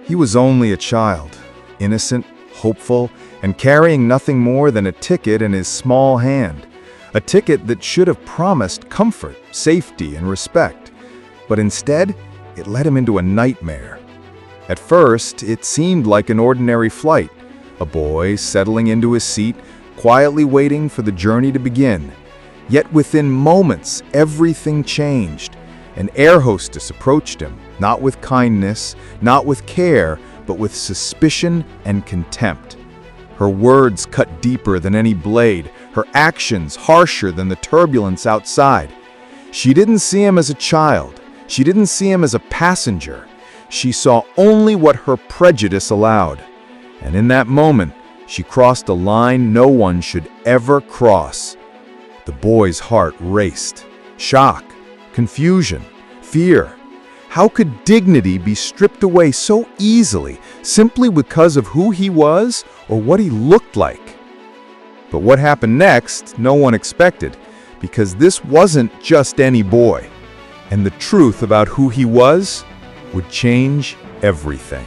He was only a child, innocent, hopeful, and carrying nothing more than a ticket in his small hand. A ticket that should have promised comfort, safety, and respect. But instead, it led him into a nightmare. At first, it seemed like an ordinary flight, a boy settling into his seat, quietly waiting for the journey to begin. Yet within moments, everything changed. An air hostess approached him, not with kindness, not with care, but with suspicion and contempt. Her words cut deeper than any blade, her actions harsher than the turbulence outside. She didn't see him as a child. She didn't see him as a passenger. She saw only what her prejudice allowed. And in that moment, she crossed a line no one should ever cross. The boy's heart raced. Shock, confusion, fear. How could dignity be stripped away so easily, simply because of who he was or what he looked like? But what happened next, no one expected, because this wasn't just any boy. And the truth about who he was would change everything.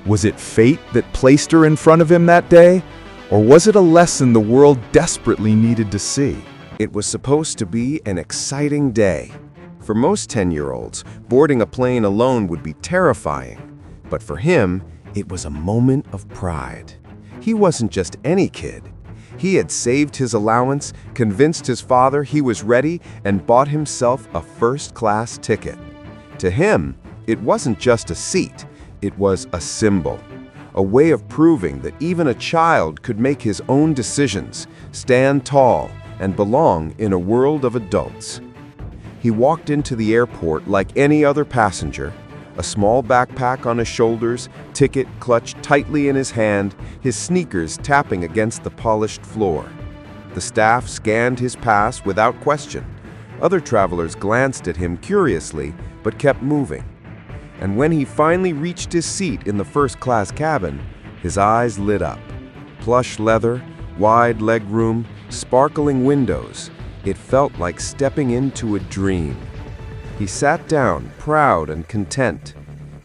Was it fate that placed her in front of him that day? Or was it a lesson the world desperately needed to see? It was supposed to be an exciting day. For most 10-year-olds, boarding a plane alone would be terrifying. But for him, it was a moment of pride. He wasn't just any kid. He had saved his allowance, convinced his father he was ready, and bought himself a first-class ticket. To him, it wasn't just a seat, it was a symbol, a way of proving that even a child could make his own decisions, stand tall, and belong in a world of adults. He walked into the airport like any other passenger, a small backpack on his shoulders, ticket clutched tightly in his hand, his sneakers tapping against the polished floor. The staff scanned his pass without question. Other travelers glanced at him curiously, but kept moving. And when he finally reached his seat in the first-class cabin, his eyes lit up. Plush leather, wide legroom, sparkling windows. It felt like stepping into a dream. He sat down, proud and content.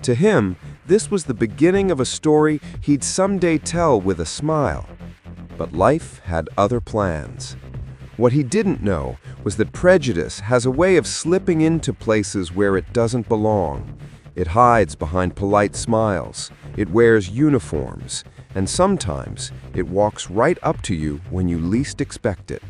To him, this was the beginning of a story he'd someday tell with a smile. But life had other plans. What he didn't know was that prejudice has a way of slipping into places where it doesn't belong. It hides behind polite smiles, it wears uniforms, and sometimes it walks right up to you when you least expect it.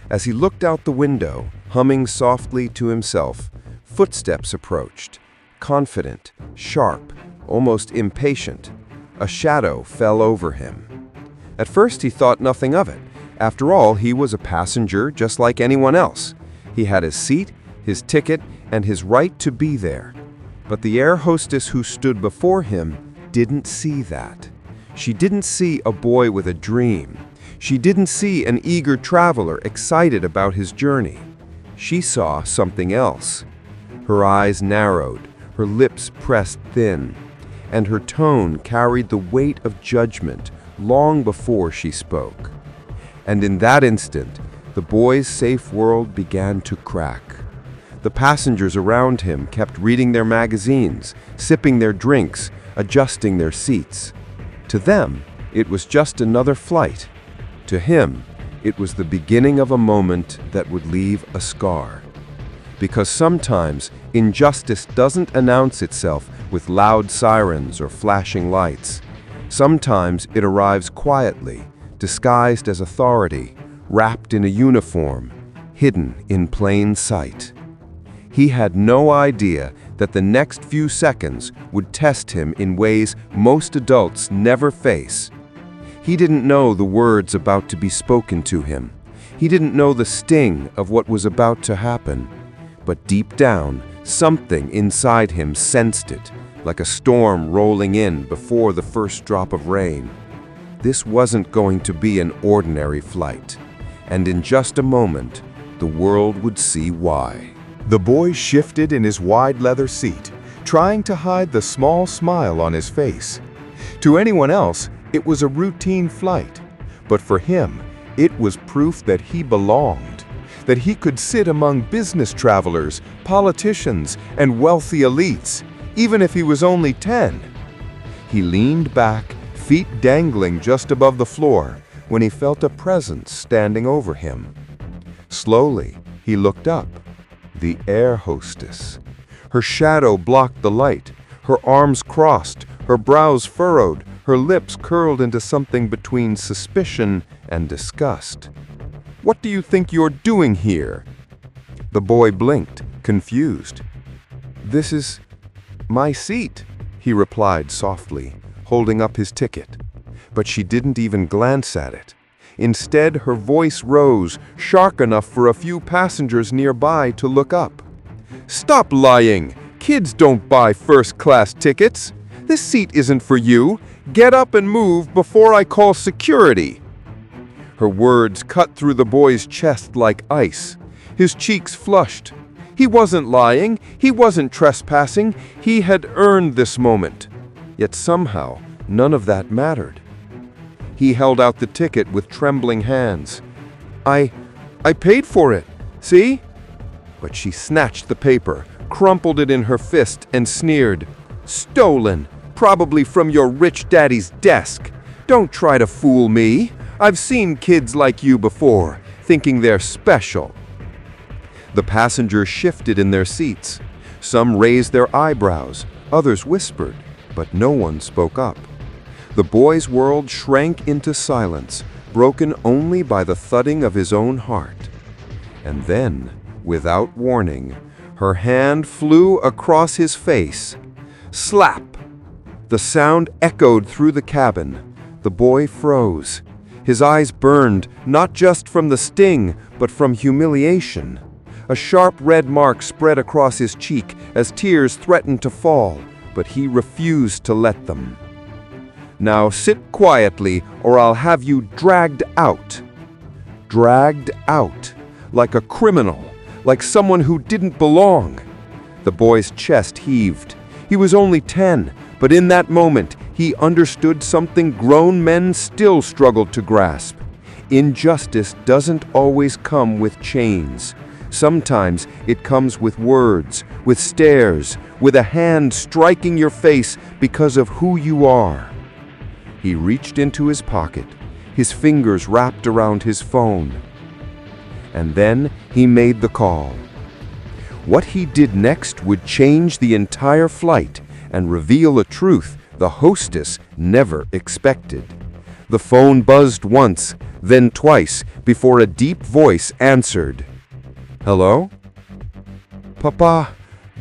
As he looked out the window, humming softly to himself, footsteps approached, confident, sharp, almost impatient. A shadow fell over him. At first he thought nothing of it. After all, he was a passenger just like anyone else. He had his seat, his ticket, and his right to be there. But the air hostess who stood before him didn't see that. She didn't see a boy with a dream. She didn't see an eager traveler excited about his journey. She saw something else. Her eyes narrowed, her lips pressed thin, and her tone carried the weight of judgment long before she spoke. And in that instant, the boy's safe world began to crack. The passengers around him kept reading their magazines, sipping their drinks, adjusting their seats. To them, it was just another flight. To him, it was the beginning of a moment that would leave a scar. Because sometimes injustice doesn't announce itself with loud sirens or flashing lights. Sometimes it arrives quietly, disguised as authority, wrapped in a uniform, hidden in plain sight. He had no idea that the next few seconds would test him in ways most adults never face. He didn't know the words about to be spoken to him. He didn't know the sting of what was about to happen. But deep down, something inside him sensed it, like a storm rolling in before the first drop of rain. This wasn't going to be an ordinary flight, and in just a moment, the world would see why. The boy shifted in his wide leather seat, trying to hide the small smile on his face. To anyone else, it was a routine flight, but for him, it was proof that he belonged, that he could sit among business travelers, politicians, and wealthy elites. even if he was only 10. He leaned back, feet dangling just above the floor, when he felt a presence standing over him. Slowly, he looked up. The air hostess. Her shadow blocked the light, her arms crossed, her brows furrowed, her lips curled into something between suspicion and disgust. "What do you think you're doing here?" The boy blinked, confused. "This is my seat," he replied softly, holding up his ticket. But she didn't even glance at it. Instead, her voice rose, sharp enough for a few passengers nearby to look up. "Stop lying! Kids don't buy first-class tickets. This seat isn't for you. Get up and move before I call security." Her words cut through the boy's chest like ice. His cheeks flushed. He wasn't lying. He wasn't trespassing. He had earned this moment. Yet somehow, none of that mattered. He held out the ticket with trembling hands. I paid for it, see?" But she snatched the paper, crumpled it in her fist, and sneered. "Stolen, probably from your rich daddy's desk. Don't try to fool me. I've seen kids like you before, thinking they're special." The passengers shifted in their seats. Some raised their eyebrows, others whispered, but no one spoke up. The boy's world shrank into silence, broken only by the thudding of his own heart. And then, without warning, her hand flew across his face. Slap! The sound echoed through the cabin. The boy froze. His eyes burned, not just from the sting, but from humiliation. A sharp red mark spread across his cheek as tears threatened to fall, but he refused to let them. "Now sit quietly, or I'll have you dragged out." Dragged out, like a criminal, like someone who didn't belong. The boy's chest heaved. He was only 10, but in that moment, he understood something grown men still struggled to grasp. Injustice doesn't always come with chains. Sometimes it comes with words, with stares, with a hand striking your face because of who you are. He reached into his pocket, his fingers wrapped around his phone. And then he made the call. What he did next would change the entire flight and reveal a truth the hostess never expected. The phone buzzed once, then twice, before a deep voice answered. "Hello? Papa,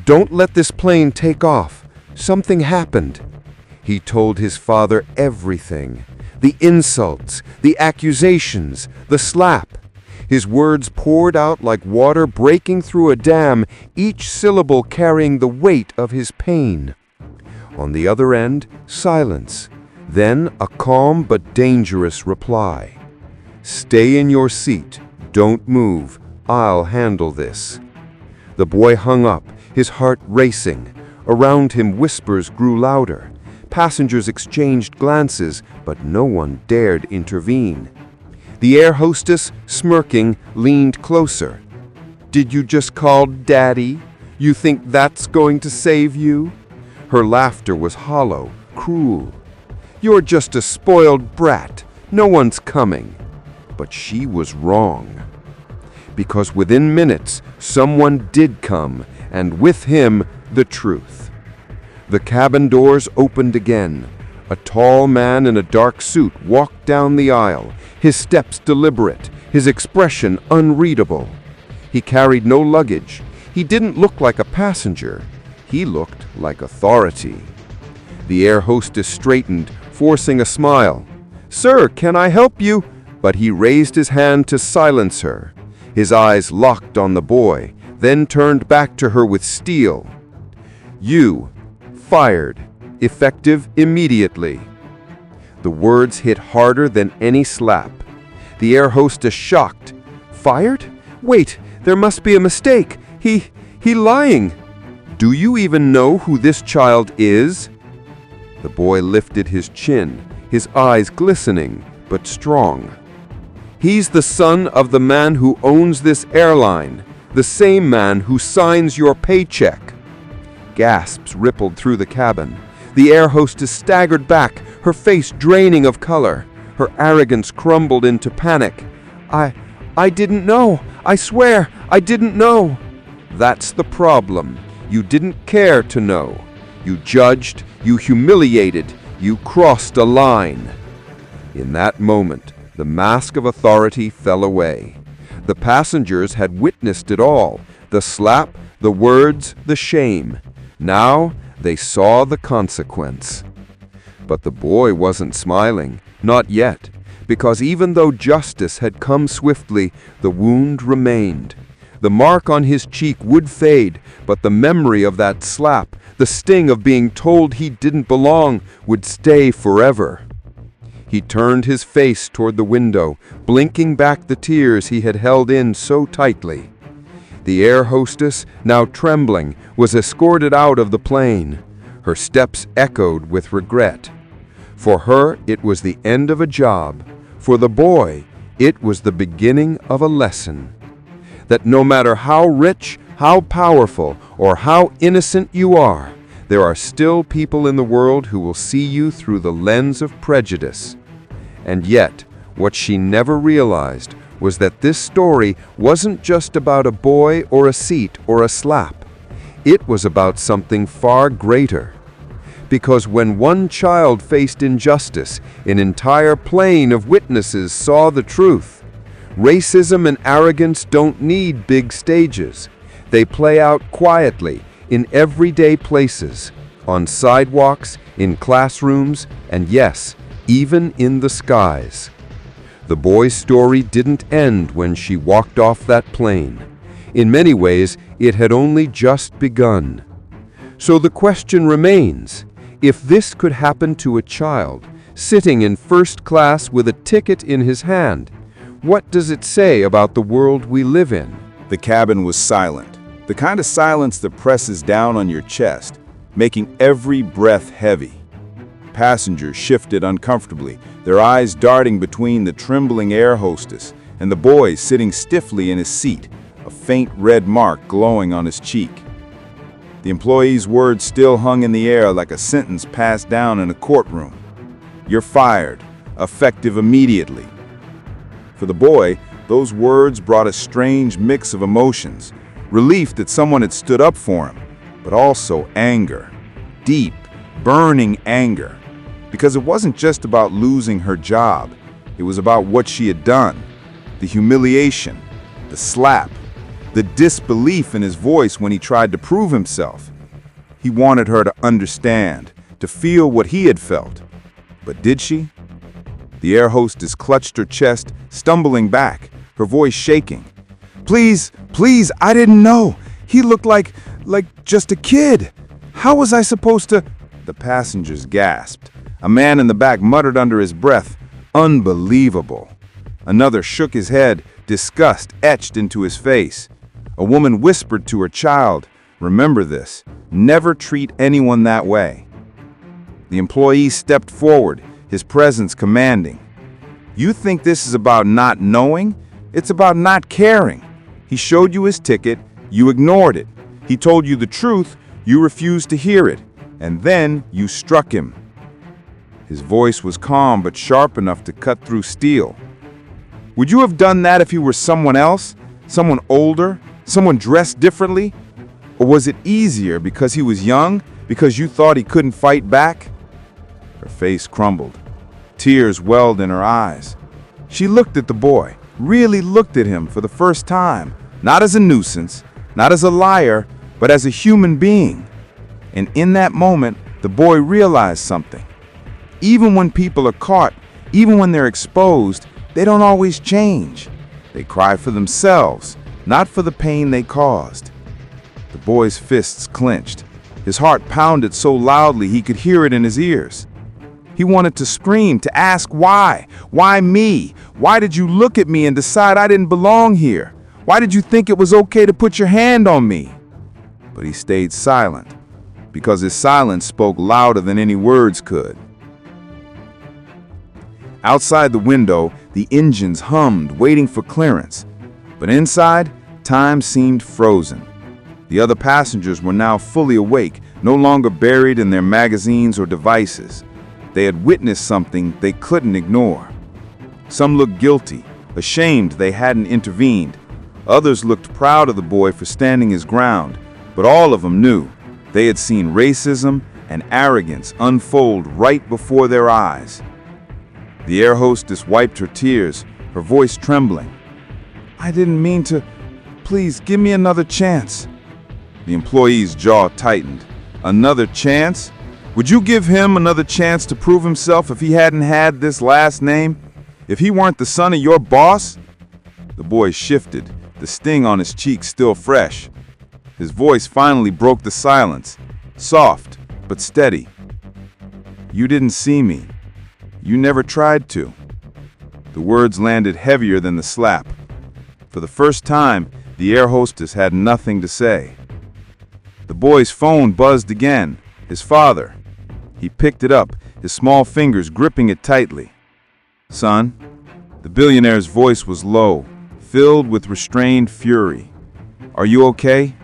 don't let this plane take off. Something happened." He told his father everything. The insults, the accusations, the slap. His words poured out like water breaking through a dam, each syllable carrying the weight of his pain. On the other end, silence. Then a calm but dangerous reply. "Stay in your seat. Don't move. I'll handle this." The boy hung up, his heart racing. Around him, whispers grew louder. Passengers exchanged glances, but no one dared intervene. The air hostess, smirking, leaned closer. "Did you just call Daddy? You think that's going to save you?" Her laughter was hollow, cruel. "You're just a spoiled brat. No one's coming." But she was wrong. Because within minutes, someone did come, and with him, the truth. The cabin doors opened again. A tall man in a dark suit walked down the aisle, his steps deliberate, his expression unreadable. He carried no luggage. He didn't look like a passenger. He looked like authority. The air hostess straightened, forcing a smile. "Sir, can I help you?" But he raised his hand to silence her. His eyes locked on the boy, then turned back to her with steel. "You, fired, effective immediately." The words hit harder than any slap. The air hostess shocked. "Fired? Wait, there must be a mistake. He lying. Do you even know who this child is?" The boy lifted his chin, his eyes glistening, but strong. "He's the son of the man who owns this airline, the same man who signs your paycheck." Gasps rippled through the cabin. The air hostess staggered back, her face draining of color. Her arrogance crumbled into panic. I didn't know. I swear, I didn't know. That's the problem. You didn't care to know. You judged, you humiliated, you crossed a line. In that moment, the mask of authority fell away. The passengers had witnessed it all, the slap, the words, the shame. Now they saw the consequence. But the boy wasn't smiling, not yet, because even though justice had come swiftly, the wound remained. The mark on his cheek would fade, but the memory of that slap, the sting of being told he didn't belong, would stay forever. He turned his face toward the window, blinking back the tears he had held in so tightly. The air hostess, now trembling, was escorted out of the plane. Her steps echoed with regret. For her, it was the end of a job. For the boy, it was the beginning of a lesson. That no matter how rich, how powerful, or how innocent you are, there are still people in the world who will see you through the lens of prejudice. And yet, what she never realized was that this story wasn't just about a boy or a seat or a slap. It was about something far greater. Because when one child faced injustice, an entire plane of witnesses saw the truth. Racism and arrogance don't need big stages. They play out quietly, in everyday places, on sidewalks, in classrooms, and yes, even in the skies. The boy's story didn't end when she walked off that plane. In many ways, it had only just begun. So the question remains, if this could happen to a child, sitting in first class with a ticket in his hand, what does it say about the world we live in? The cabin was silent, the kind of silence that presses down on your chest, making every breath heavy. Passengers shifted uncomfortably, their eyes darting between the trembling air hostess and the boy sitting stiffly in his seat, a faint red mark glowing on his cheek. The employee's words still hung in the air like a sentence passed down in a courtroom. "You're fired, effective immediately." For the boy, those words brought a strange mix of emotions, relief that someone had stood up for him, but also anger, deep, burning anger. Because it wasn't just about losing her job, it was about what she had done, the humiliation, the slap, the disbelief in his voice when he tried to prove himself. He wanted her to understand, to feel what he had felt. But did she? The air hostess clutched her chest, stumbling back, her voice shaking. Please, I didn't know. He looked like just a kid. How was I supposed to?" The passengers gasped. A man in the back muttered under his breath, "Unbelievable." Another shook his head, disgust etched into his face. A woman whispered to her child, "Remember this, never treat anyone that way." The employee stepped forward, his presence commanding. "You think this is about not knowing? It's about not caring. He showed you his ticket, you ignored it. He told you the truth, you refused to hear it, and then you struck him." His voice was calm but sharp enough to cut through steel. "Would you have done that if he were someone else? Someone older? Someone dressed differently? Or was it easier because he was young? Because you thought he couldn't fight back?" Her face crumbled. Tears welled in her eyes. She looked at the boy, really looked at him for the first time, not as a nuisance, not as a liar, but as a human being. And in that moment, the boy realized something. Even when people are caught, even when they're exposed, they don't always change. They cry for themselves, not for the pain they caused. The boy's fists clenched. His heart pounded so loudly he could hear it in his ears. He wanted to scream, to ask why. Why me? Why did you look at me and decide I didn't belong here? Why did you think it was okay to put your hand on me? But he stayed silent, because his silence spoke louder than any words could. Outside the window, the engines hummed, waiting for clearance. But inside, time seemed frozen. The other passengers were now fully awake, no longer buried in their magazines or devices. They had witnessed something they couldn't ignore. Some looked guilty, ashamed they hadn't intervened. Others looked proud of the boy for standing his ground, but all of them knew they had seen racism and arrogance unfold right before their eyes. The air hostess wiped her tears, her voice trembling. "I didn't mean to. Please give me another chance." The employee's jaw tightened. Another chance? Would you give him another chance to prove himself if he hadn't had this last name? If he weren't the son of your boss? The boy shifted, the sting on his cheek still fresh. His voice finally broke the silence, soft but steady. "You didn't see me. You never tried to." The words landed heavier than the slap. For the first time, the air hostess had nothing to say. The boy's phone buzzed again. His father. He picked it up, his small fingers gripping it tightly. "Son?" The billionaire's voice was low, filled with restrained fury. "Are you okay?"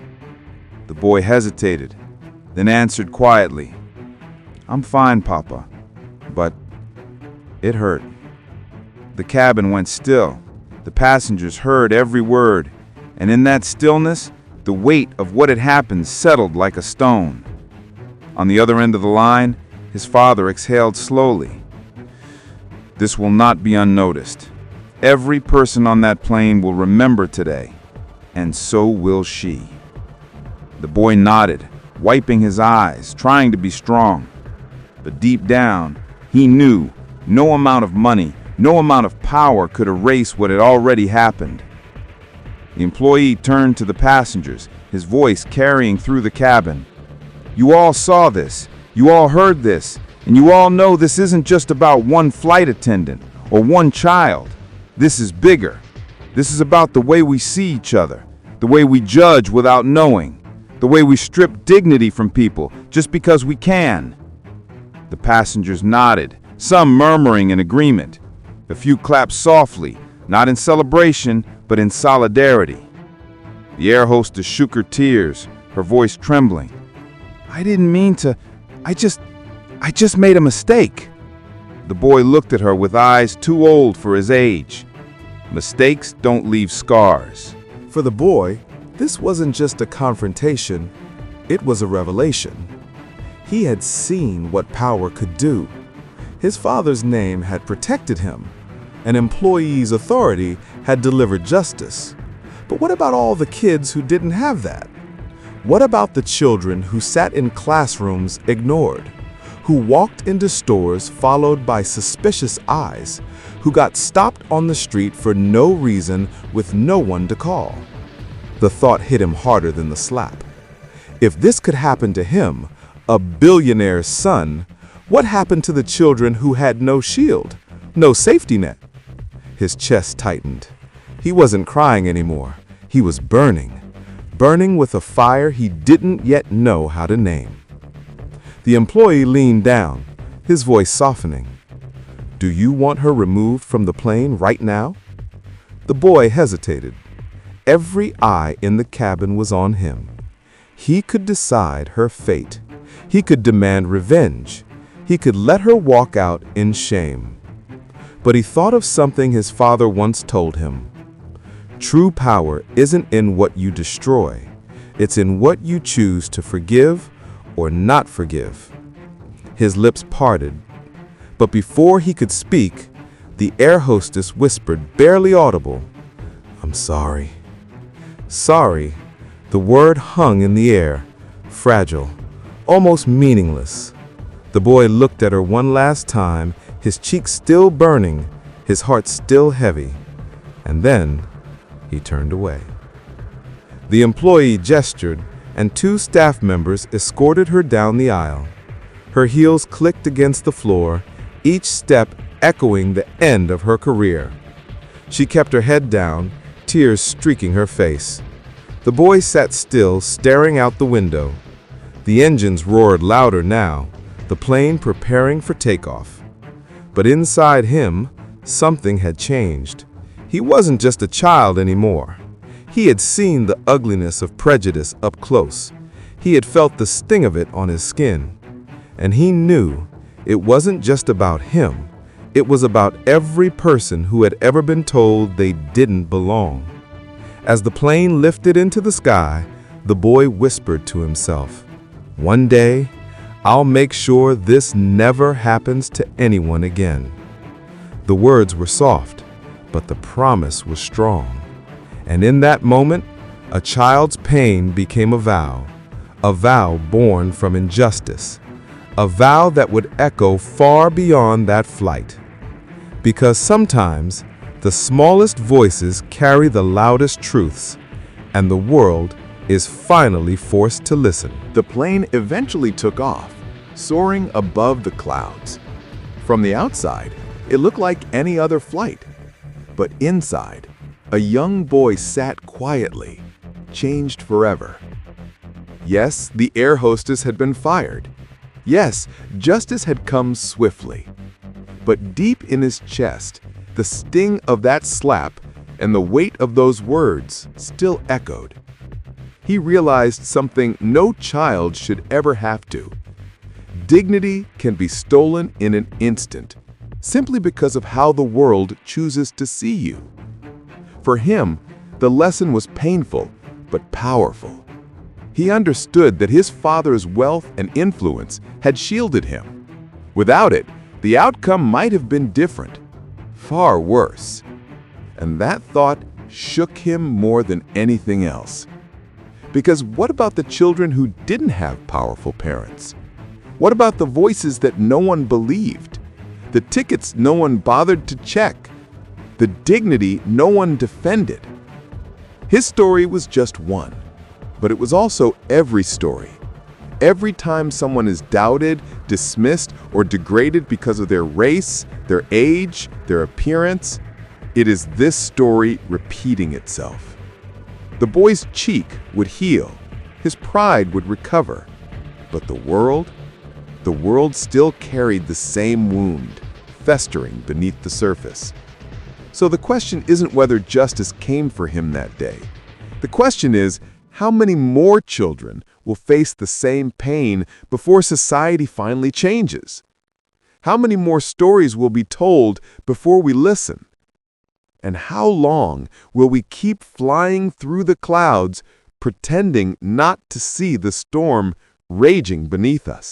The boy hesitated, then answered quietly, "I'm fine, Papa, but it hurt." The cabin went still. The passengers heard every word, and in that stillness, the weight of what had happened settled like a stone. On the other end of the line, his father exhaled slowly. "This will not be unnoticed. Every person on that plane will remember today, and so will she." The boy nodded, wiping his eyes, trying to be strong. But deep down, he knew no amount of money, no amount of power could erase what had already happened. The employee turned to the passengers, his voice carrying through the cabin. "You all saw this, you all heard this, and you all know this isn't just about one flight attendant or one child. This is bigger. This is about the way we see each other, the way we judge without knowing, the way we strip dignity from people just because we can." The passengers nodded, some murmuring in agreement. A few clapped softly, not in celebration, but in solidarity. The air hostess shook her tears, her voice trembling. "I didn't mean to. I just made a mistake." The boy looked at her with eyes too old for his age. Mistakes don't leave scars. For the boy, this wasn't just a confrontation, it was a revelation. He had seen what power could do. His father's name had protected him. An employee's authority had delivered justice. But what about all the kids who didn't have that? What about the children who sat in classrooms ignored, who walked into stores followed by suspicious eyes, who got stopped on the street for no reason with no one to call? The thought hit him harder than the slap. If this could happen to him, a billionaire's son, what happened to the children who had no shield, no safety net? His chest tightened. He wasn't crying anymore. He was burning with a fire he didn't yet know how to name. The employee leaned down, his voice softening. "Do you want her removed from the plane right now?" The boy hesitated. Every eye in the cabin was on him. He could decide her fate. He could demand revenge. He could let her walk out in shame. But he thought of something his father once told him. True power isn't in what you destroy. It's in what you choose to forgive or not forgive. His lips parted. But before he could speak, the air hostess whispered, barely audible, "I'm sorry." Sorry. The word hung in the air, fragile, almost meaningless. The boy looked at her one last time, his cheeks still burning, his heart still heavy. And then he turned away. The employee gestured, and two staff members escorted her down the aisle. Her heels clicked against the floor, each step echoing the end of her career. She kept her head down, tears streaking her face. The boy sat still, staring out the window. The engines roared louder now, the plane preparing for takeoff. But inside him, something had changed. He wasn't just a child anymore. He had seen the ugliness of prejudice up close. He had felt the sting of it on his skin, and he knew it wasn't just about him. It was about every person who had ever been told they didn't belong. As the plane lifted into the sky, the boy whispered to himself, "One day, I'll make sure this never happens to anyone again." The words were soft, but the promise was strong. And in that moment, a child's pain became a vow born from injustice, a vow that would echo far beyond that flight. Because sometimes, the smallest voices carry the loudest truths, and the world is finally forced to listen. The plane eventually took off, soaring above the clouds. From the outside, it looked like any other flight. But inside, a young boy sat quietly, changed forever. Yes, the air hostess had been fired. Yes, justice had come swiftly. But deep in his chest, the sting of that slap and the weight of those words still echoed. He realized something no child should ever have to. Dignity can be stolen in an instant, simply because of how the world chooses to see you. For him, the lesson was painful, but powerful. He understood that his father's wealth and influence had shielded him. Without it, the outcome might have been different, far worse. And that thought shook him more than anything else. Because what about the children who didn't have powerful parents? What about the voices that no one believed? The tickets no one bothered to check? The dignity no one defended? His story was just one, but it was also every story. Every time someone is doubted, dismissed, or degraded because of their race, their age, their appearance, it is this story repeating itself. The boy's cheek would heal, his pride would recover, but the world still carried the same wound, festering beneath the surface. So the question isn't whether justice came for him that day. The question is, how many more children will face the same pain before society finally changes? How many more stories will be told before we listen? And how long will we keep flying through the clouds, pretending not to see the storm raging beneath us?